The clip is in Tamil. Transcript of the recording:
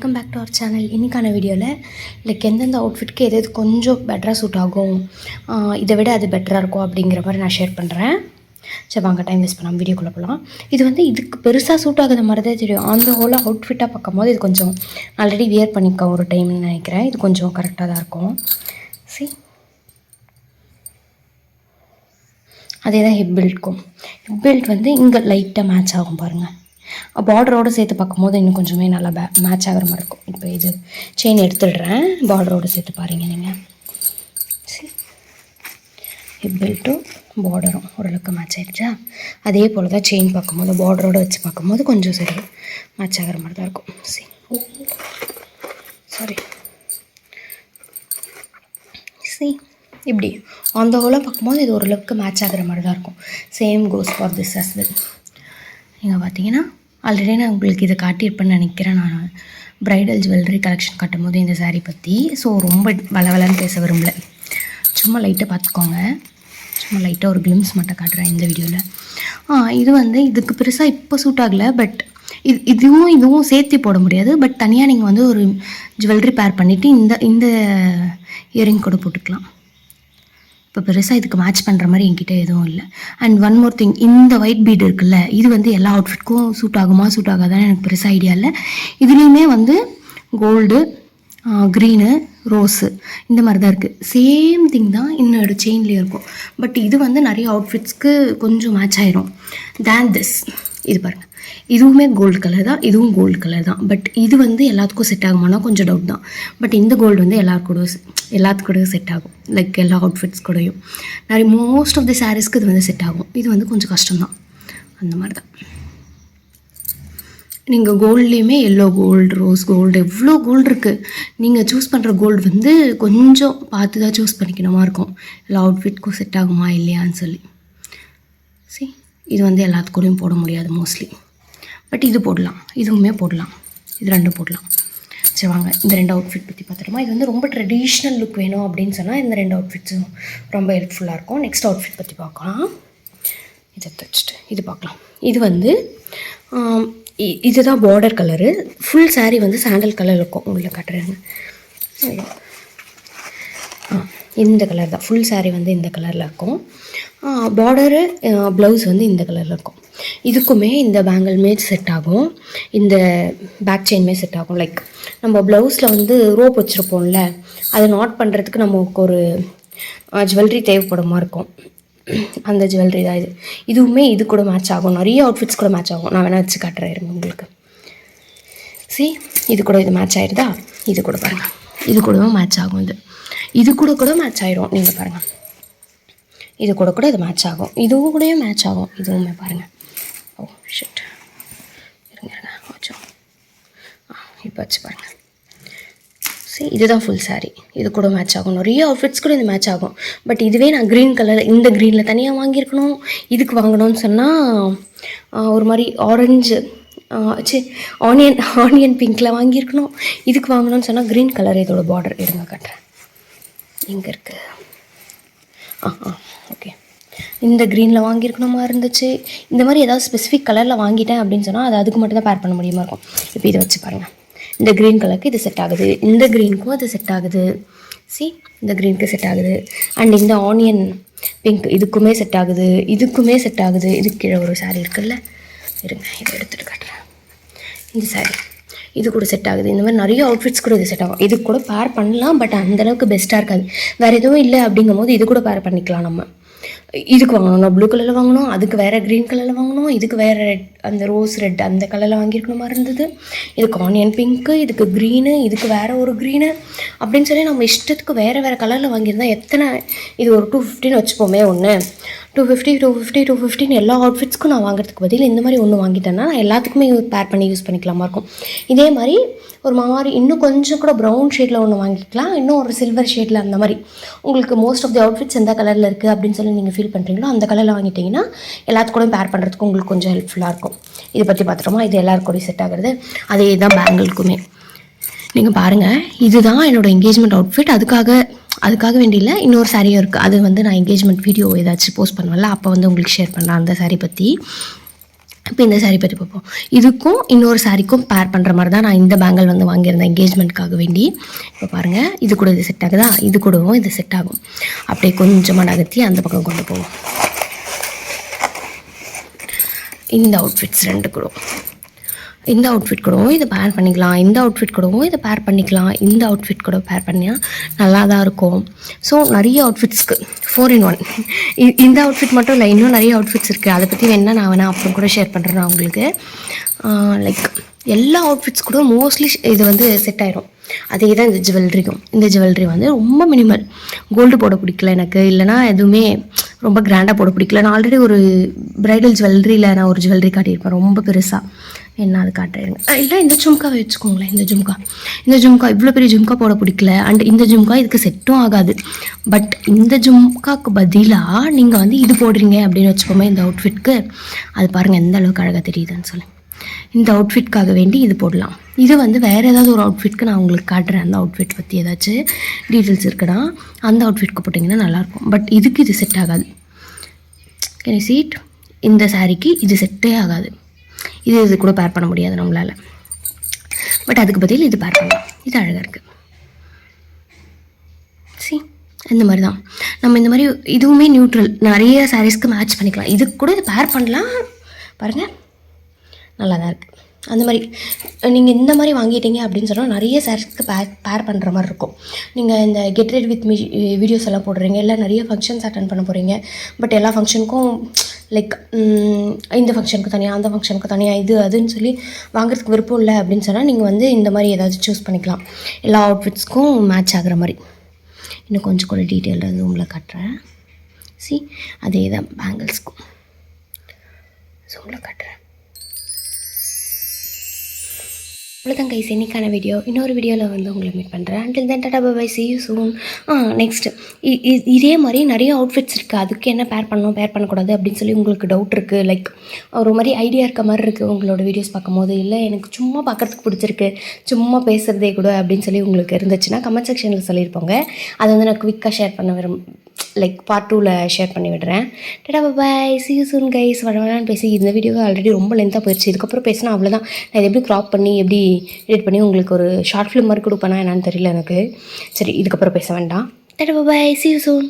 Welcome back to our channel. இன்றைக்கான வீடியோவில் எந்தெந்த அவுட்ஃபிட்க்கு எது கொஞ்சம் பெட்டராக சூட் ஆகும், இதை விட அது பெட்டராக இருக்கும் அப்படிங்கிற மாதிரி நான் ஷேர் பண்ணுறேன். சரி வாங்க, டைம் வேஸ்ட் பண்ணாமல் வீடியோக்குள்ளே போகலாம். இது இதுக்கு பெருசாக சூட் ஆகுத மாதிரி தான் தெரியும். அந்த ஹோலாக அவுட்ஃபிட்டாக பார்க்கும்போது இது கொஞ்சம் ஆல்ரெடி வியர் பண்ணிக்க ஒரு டைம்னு நினைக்கிறேன். இது கொஞ்சம் கரெக்டாக தான் இருக்கும். சரி, அதே தான் ஹிப் பெல்ட்க்கும். ஹிப் பெல்ட் இங்கே லைட்டாக மேட்ச் ஆகும் பாருங்கள். பார்டரோடு சேர்த்து பார்க்கும்போது இன்னும் கொஞ்சமே நல்லா மேட்ச் ஆகிற மாதிரி இருக்கும். இப்போ இது செயின் எடுத்துடுறேன், பார்டரோடு சேர்த்து பாருங்கள் நீங்கள். சரி, ஹிப் பெல்ட்டும் பார்டரும் ஓரளவுக்கு மேட்ச் ஆகிடுச்சா? அதே போல் தான் செயின் பார்க்கும்போது பார்டரோடு வச்சு பார்க்கும்போது கொஞ்சம் சரி மேட்ச் ஆகிற மாதிரி தான் இருக்கும். சரி இப்படி அந்த ஹோலாக பார்க்கும்போது இது ஓரளவுக்கு மேட்ச் ஆகிற மாதிரி தான் இருக்கும். Same goes for this as well. நீங்கள் பார்த்தீங்கன்னா ஆல்ரெடி நான் உங்களுக்கு இதை காட்டியிருப்பேன்னு நினைக்கிறேன். நான் ப்ரைடல் ஜுவல்லரி கலெக்ஷன் காட்டும் போது இந்த சாரீ பற்றி. ஸோ ரொம்ப வளவலன்னு பேச விரும்பல, சும்மா லைட்டாக பார்த்துக்கோங்க. சும்மா லைட்டாக ஒரு கிளிம்ஸ் மட்டும் காட்டுறேன் இந்த வீடியோவில். இது இதுக்கு பெருசாக இப்போ சூட் ஆகலை. பட் இதுவும் சேர்த்து போட முடியாது. பட் தனியாக நீங்கள் ஒரு ஜுவல்லரி பேர் பண்ணிவிட்டு இந்த இயரிங் கூட போட்டுக்கலாம். இப்போ பெருசாக இதுக்கு மேட்ச் பண்ணுற மாதிரி என்கிட்ட எதுவும் இல்லை. அண்ட் ஒன் மோர் திங், இந்த ஒயிட் பீட் இருக்குல்ல, இது எல்லா அவுட்ஃபிட்க்கும் சூட் ஆகுமா சூட் ஆகாதான்னு எனக்கு பெருசாக ஐடியா இல்லை. இதுலேயுமே கோல்டு, க்ரீனு, ரோஸு இந்த மாதிரி தான் இருக்குது. சேம் திங் தான் இன்னொரு செயின்லேயும் இருக்கும். பட் இது நிறைய அவுட்ஃபிட்ஸ்க்கு கொஞ்சம் மேட்ச் ஆயிரும் தேன் திஸ். இது பாருங்கள், இதுவுமே கோல்டு கலர் தான், இதுவும் கோல்டு கலர் தான். பட் இது எல்லாத்துக்கும் செட் ஆகுமானா கொஞ்சம் டவுட் தான். பட் இந்த கோல்டு எல்லாத்துக்கூடயும் செட் ஆகும். எல்லா அவுட்ஃபிட்ஸ் கூடயும் நிறைய மோஸ்ட் ஆஃப் தி சாரீஸ்க்கு இது செட் ஆகும். இது கொஞ்சம் கஷ்டம்தான். அந்த மாதிரி தான். நீங்கள் கோல்ட்லேயுமே எல்லோ கோல்டு, ரோஸ் கோல்டு, எவ்வளோ கோல்டு இருக்குது. நீங்கள் சூஸ் பண்ணுற கோல்டு கொஞ்சம் பார்த்து தான் சூஸ் பண்ணிக்கணுமா இருக்கும். எல்லா அவுட்ஃபிட்க்கும் செட் ஆகுமா இல்லையான்னு சொல்லி. சரி, இது எல்லாத்துக்கூடையும் போட முடியாது மோஸ்ட்லி. பட் இது போடலாம், இதுவுமே போடலாம், இது ரெண்டும் போடலாம். சரி வாங்க, இந்த ரெண்டு அவுட்ஃபிட் பற்றி பார்த்துட்டோமா. இது ரொம்ப ட்ரெடிஷ்னல் லுக் வேணும் அப்படின்னு சொன்னால் இந்த ரெண்டு அவுட்ஃபிட்ஸும் ரொம்ப ஹெல்ப்ஃபுல்லாக இருக்கும். நெக்ஸ்ட் அவுட்ஃபிட் பற்றி பார்க்கலாம். இதை தைச்சிட்டு இது பார்க்கலாம். இதுதான் border colour. Full sari sandal colour இருக்கும். உங்களை காட்டுறேங்க. இந்த கலர் தான் ஃபுல் சாரீ இந்த கலரில் இருக்கும். பார்டரு ப்ளவுஸ் இந்த கலரில் இருக்கும். இதுக்குமே இந்த பேங்கிள்மே செட் ஆகும், இந்த பேக் செயின்மே செட் ஆகும். நம்ம ப்ளவுஸில் ரோப் வச்சுருப்போம்ல, அதை நாட் பண்ணுறதுக்கு நமக்கு ஒரு ஜுவல்லரி தேவைப்படுமா இருக்கும். அந்த ஜுவல்லரி தான் இது. இதுவுமே இது கூட மேட்ச் ஆகும். நிறைய அவுட்ஃபிட்ஸ் கூட மேட்ச் ஆகும். நான் வேணால் வச்சு காட்டுறேன் உங்களுக்கு. சரி, இது கூட இது மேட்ச் ஆகிடுதா? இது கூட பாருங்கள், இது கூடவும் மேட்ச் ஆகும். இது கூட மேட்ச் ஆகிடும். நீங்கள் பாருங்கள், இது கூட இது மேட்ச் ஆகும். இதுவும் கூடயும் மேட்ச் ஆகும். இதுவுமே பாருங்கள். ஓ ஷிட், இருங்க வச்சோம். இப்போ வச்சு பாருங்கள். சரி, இதுதான் ஃபுல் சாரீ. இது கூட மேட்ச் ஆகும். நிறைய அவுட்ஃபிட்ஸ் கூட இது மேட்ச் ஆகும். பட் இதுவே நான் க்ரீன் கலர், இந்த க்ரீனில் தனியாக வாங்கியிருக்கணும். இதுக்கு வாங்கணும்னு சொன்னால் ஒரு மாதிரி ஆரஞ்சு ஆனியன் பிங்க்கில் வாங்கியிருக்கணும். இதுக்கு வாங்கணும்னு சொன்னால் க்ரீன் கலர். இதோட பார்டர் எடுங்க காட்டுறேன். எங்கே இருக்குது? ஓகே, இந்த க்ரீனில் வாங்கியிருக்கணுமா இருந்துச்சு. இந்த மாதிரி ஏதாவது ஸ்பெசிஃபிக் கலரில் வாங்கிட்டேன் அப்படின்னு சொன்னால் அது அதுக்கு மட்டும் தான் பேர் பண்ண முடியுமா இருக்கும். இப்போ இதை வச்சு பாருங்கள். இந்த க்ரீன் கலருக்கு இது செட் ஆகுது, இந்த க்ரீனுக்கும் அது செட் ஆகுது. இந்த க்ரீனுக்கு செட் ஆகுது. அண்ட் இந்த ஆனியன் பிங்க் இதுக்குமே செட் ஆகுது, இதுக்குமே செட் ஆகுது. இதுக்கு கீழே ஒரு சாரீ இருக்குல்ல, இருங்க இதை எடுத்துகிட்டு காட்டுறேன். இந்த சாரீ இது கூட செட் ஆகுது. இந்த மாதிரி நிறைய அவுட்ஃபிட்ஸ் கூட இது செட் ஆகும். இது கூட பேர் பண்ணலாம். பட் அந்தளவுக்கு பெஸ்ட்டாக இருக்காது. வேறு எதுவும் இல்லை அப்படிங்கும் போது இது கூட பேர் பண்ணிக்கலாம். நம்ம இதுக்கு வாங்கணும், ப்ளூ கலரில் வாங்கணும், அதுக்கு வேறு க்ரீன் கலரில் வாங்கணும், இதுக்கு வேறு ரெட், அந்த ரோஸ் ரெட் அந்த கலரில் வாங்கியிருக்கணுமா இருந்தது. இதுக்கு ஆனியன் பிங்க்கு, இதுக்கு க்ரீனு, இதுக்கு வேறு ஒரு க்ரீனு அப்படின்னு சொல்லி நம்ம இஷ்டத்துக்கு வேறு கலரில் வாங்கியிருந்தால் எத்தனை, இது ஒரு 250 வச்சுப்போமே. ஒன்று 250 எல்லா அவுட்ஃபிட்ஸ்க்கும் நான் வாங்குறதுக்கு பதில் இந்த மாதிரி ஒன்று வாங்கிட்டேன்னா நான் எல்லாத்துக்குமே பேர் பண்ணி யூஸ் பண்ணிக்கலாமா இருக்கும். இதே மாதிரி ஒரு மாதிரி இன்னும் கொஞ்சம் கூட ப்ரௌன் ஷேடில் ஒன்று வாங்கிக்கலாம், இன்னும் ஒரு சில்வர் ஷேடில். அந்த மாதிரி உங்களுக்கு மோஸ்ட் ஆஃப் தி அவுட்ஃபிட்ஸ் எந்த கலரில் இருக்குது அப்படின்னு சொல்லி நீங்கள் ஃபீல் பண்ணுறீங்களோ அந்த கலரில் வாங்கிட்டிங்கன்னா எல்லாத்துக்கூடையும் பேர் பண்ணுறதுக்கு உங்களுக்கு கொஞ்சம் ஹெல்ப்ஃபுல்லாக இருக்கும். இதை பற்றி பார்த்துட்டோமா. இது எல்லாருக்கூடையும் செட் ஆகுறது. அதே தான் பேங்கிள்க்குமே. நீங்கள் பாருங்கள், இதுதான் என்னோடய என்கேஜ்மெண்ட் அவுட்ஃபிட். அதுக்காக வேண்டியில்லை, இன்னொரு சாரியும் இருக்குது. அது நான் என்கேஜ்மெண்ட் வீடியோ ஏதாச்சும் போஸ்ட் பண்ணுவேன்ல, அப்போ உங்களுக்கு ஷேர் பண்ணலாம் அந்த சாரீ பற்றி. இப்போ இந்த சாரீ பற்றி பார்ப்போம். இதுக்கும் இன்னொரு சாரீக்கும் பேர் பண்ணுற மாதிரி தான் நான் இந்த பேங்கிள் வந்து வாங்கியிருந்தேன் என்கேஜ்மெண்ட்காக வேண்டி. இப்போ பாருங்கள், இது கூட இது செட் ஆகுதா, இது கூடவும் இது செட் ஆகும். அப்படியே கொஞ்சமாக நகர்த்தி அந்த பக்கம் கொண்டு போவோம். இந்த அவுட்ஃபிட்ஸ் ரெண்டு கூட, இந்த அவுட்ஃபிட் கூடவும் இதை பேர் பண்ணிக்கலாம், இந்த அவுட்ஃபிட் கூடவும் இதை பேர் பண்ணிக்கலாம், இந்த அவுட்ஃபிட் கூட பேர் பண்ணினா நல்லா தான் இருக்கும். ஸோ நிறைய அவுட்ஃபிட்ஸ்க்கு 4 in 1. இந்த அவுட்ஃபிட் மட்டும் இல்லை, இன்னும் நிறைய அவுட்ஃபிட்ஸ் இருக்குது. அதை பற்றி நான் வேணா அப்புறம் கூட ஷேர் பண்ணுறேன் நான் உங்களுக்கு. லைக் எல்லா அவுட்ஃபிட்ஸ் கூட மோஸ்ட்லி இது வந்து செட் ஆயிரும். அதே தான் இந்த ஜுவல்லரிக்கும். இந்த ஜுவல்லரி வந்து ரொம்ப மினிமல். கோல்டு போட பிடிக்கல எனக்கு, இல்லைனா எதுவுமே ரொம்ப கிராண்டாக போட பிடிக்கல. நான் ஆல்ரெடி ஒரு ப்ரைடல் ஜுவல்லரியில் நான் ஒரு ஜுவல்லரி காட்டியிருப்பேன் ரொம்ப பெருசாக. என்ன அது காட்டுறேங்க, இல்லை இந்த ஜும்காவை வச்சுக்கோங்களேன். இந்த ஜும்கா இவ்வளோ பெரிய ஜும்கா போட பிடிக்கல. அண்ட் இந்த ஜும்கா இதுக்கு செட்டும் ஆகாது. பட் இந்த ஜும்காவுக்கு பதிலாக நீங்கள் வந்து இது போடுறீங்க அப்படின்னு வச்சுக்கோமே இந்த அவுட்ஃபிட்க்கு, அது பாருங்கள் எந்த அளவுக்கு அழகாக தெரியுதுன்னு சொல்லி. இந்த அவுட்ஃபிட்காக வேண்டி இது போடலாம். இது வந்து வேறு ஏதாவது ஒரு அவுட்ஃபிட்க்கு நான் உங்களுக்கு காட்டுறேன். அந்த அவுட்ஃபிட் பற்றி ஏதாச்சும் டீட்டெயில்ஸ் இருக்குன்னா அந்த அவுட்ஃபிட்க்கு போட்டிங்கன்னா நல்லாயிருக்கும். பட் இதுக்கு இது செட் ஆகாது. Can you see it? இந்த சாரீக்கு இது செட்டே ஆகாது. இது கூட பேர் பண்ண முடியாது நம்மளால். பட் அதுக்கு பதில் இது பேர் பண்ணலாம். இது அழகாக இருக்குது. இந்த மாதிரி தான் நம்ம இந்த மாதிரி இதுவுமே நியூட்ரல் நிறைய சாரீஸ்க்கு மேட்ச் பண்ணிக்கலாம். இதுக்கு கூட இது பேர் பண்ணலாம். பாருங்கள் நல்லா தான் இருக்குது. அந்த மாதிரி நீங்கள் இந்த மாதிரி வாங்கிட்டீங்க அப்படின்னு சொன்னால் நிறைய சாரீஸ்க்கு பேர் பண்ணுற மாதிரி இருக்கும். நீங்கள் இந்த get ready with me videos எல்லாம் போடுறீங்க, இல்லை நிறைய ஃபங்க்ஷன்ஸ் அட்டன் பண்ண போகிறீங்க. பட் எல்லா ஃபங்க்ஷனுக்கும் லைக் இந்த ஃபங்க்ஷனுக்கு தனியாக, அந்த ஃபங்க்ஷனுக்கு தனியாக, இது அதுன்னு சொல்லி வாங்குறதுக்கு விருப்பம் இல்லை அப்படின்னு சொன்னால் நீங்கள் வந்து இந்த மாதிரி ஏதாவது சூஸ் பண்ணிக்கலாம். எல்லா அவுட்ஃபிட்ஸ்க்கும் மேட்ச் ஆகிற மாதிரி. இன்னும் கொஞ்சம் கூட டீட்டெயில்டாக ஜூமில் காட்டுறேன். அதே தான் பேங்கிள்ஸ்க்கும் ஜூமில் காட்டுறேன். அவ்வளோதான் கைஸ் இன்னைக்கான வீடியோ. இன்னொரு வீடியோவில் வந்து உங்களை மீட் பண்ணுறேன். Until then tata bye bye, see you soon. Next இதே மாதிரி நிறைய அவுட்ஃபிட்ஸ் இருக்குது. அதுக்கு என்ன பேர் பண்ணணும் பேர் பண்ணக்கூடாது அப்படின்னு சொல்லி உங்களுக்கு டவுட் இருக்குது. லைக் ஒரு மாதிரி ஐடியா இருக்க மாதிரி இருக்குது உங்களோட வீடியோஸ் பார்க்கும்போது. இல்லை எனக்கு சும்மா பார்க்குறதுக்கு பிடிச்சிருக்கு, சும்மா பேசுகிறதே கூட அப்படின்னு சொல்லி உங்களுக்கு இருந்துச்சுன்னா கமெண்ட் செக்ஷனில் சொல்லியிருப்போங்க. அதை வந்து நான் குவிக்காக ஷேர் பண்ண லைக் பார்ட் 2ல் ஷேர் பண்ணி விடுறேன். டாடா bye, see you soon guys. வரவேணான்னு பேசி இந்த வீடியோ ஆல்ரெடி ரொம்ப லென்த்தாக போயிடுச்சு. இதுக்கப்புறம் பேசினா அவ்வளோதான். நான் இதை எப்படி க்ராப் பண்ணி எப்படி எடிட் பண்ணி உங்களுக்கு ஒரு ஷார்ட் ஃபிலிம் மாதிரி கொடுப்பேனா என்னன்னு தெரியல எனக்கு. சரி, இதுக்கப்புறம் பேச வேண்டாம். Tata bye, see you soon.